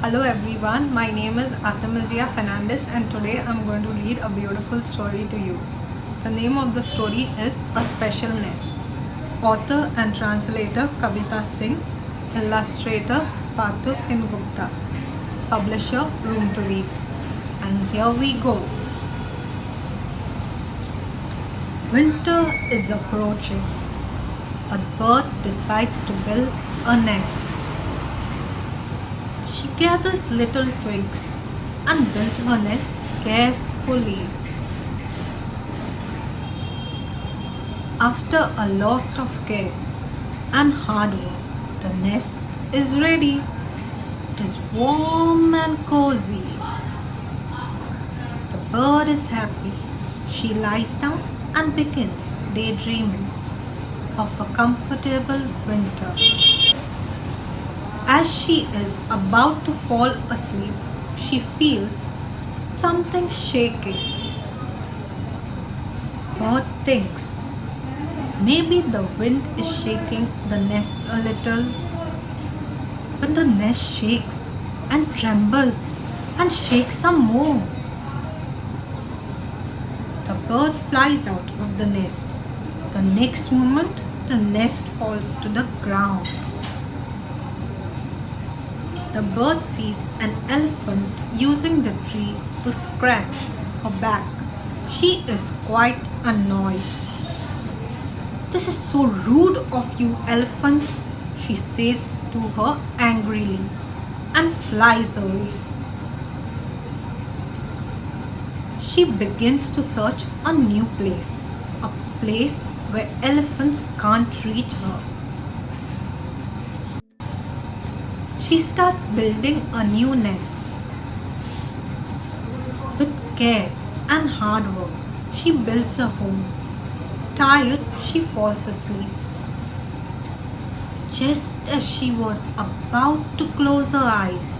Hello everyone, my name is Artimizia Fernandes and today I'm going to read a beautiful story to you. The name of the story is A Special Nest. Author and translator Kavita Singh, illustrator Partho Sengupta, publisher Room to Read. And here we go. Winter is approaching. A bird decides to build a nest. She gathers little twigs and built her nest carefully. After a lot of care and hard work, the nest is ready. It is warm and cozy. The bird is happy. She lies down and begins daydreaming of a comfortable winter. As she is about to fall asleep, she feels something shaking. Bird thinks maybe the wind is shaking the nest a little. But the nest shakes and trembles and shakes some more. The bird flies out of the nest. The next moment, the nest falls to the ground. The bird sees an elephant using the tree to scratch her back. She is quite annoyed. "This is so rude of you, elephant," she says to her angrily and flies away. She begins to search a new place, a place where elephants can't reach her. She starts building a new nest. With care and hard work, she builds a home. Tired, she falls asleep. Just as she was about to close her eyes,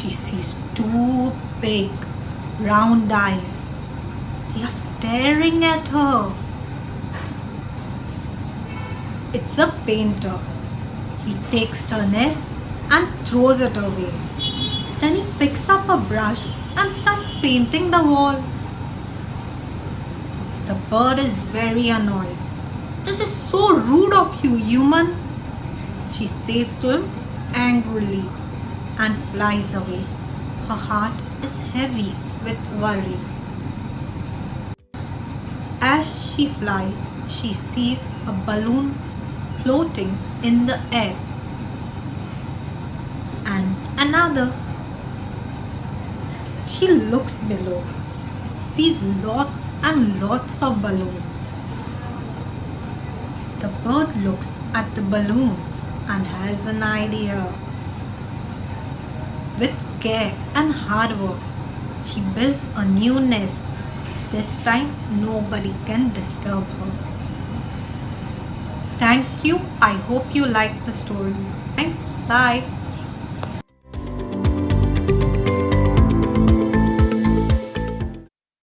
she sees two big, round eyes. They are staring at her. It's a painter. He takes her nest and throws it away. Then he picks up a brush and starts painting the wall. The bird is very annoyed. "This is so rude of you, human," she says to him angrily and flies away. Her heart is heavy with worry. As she flies, she sees a balloon floating in the air. And another. She looks below, sees lots and lots of balloons. The bird looks at the balloons and has an idea. With care and hard work, she builds a new nest. This time, nobody can disturb her. Thank you. I hope you liked the story. Bye.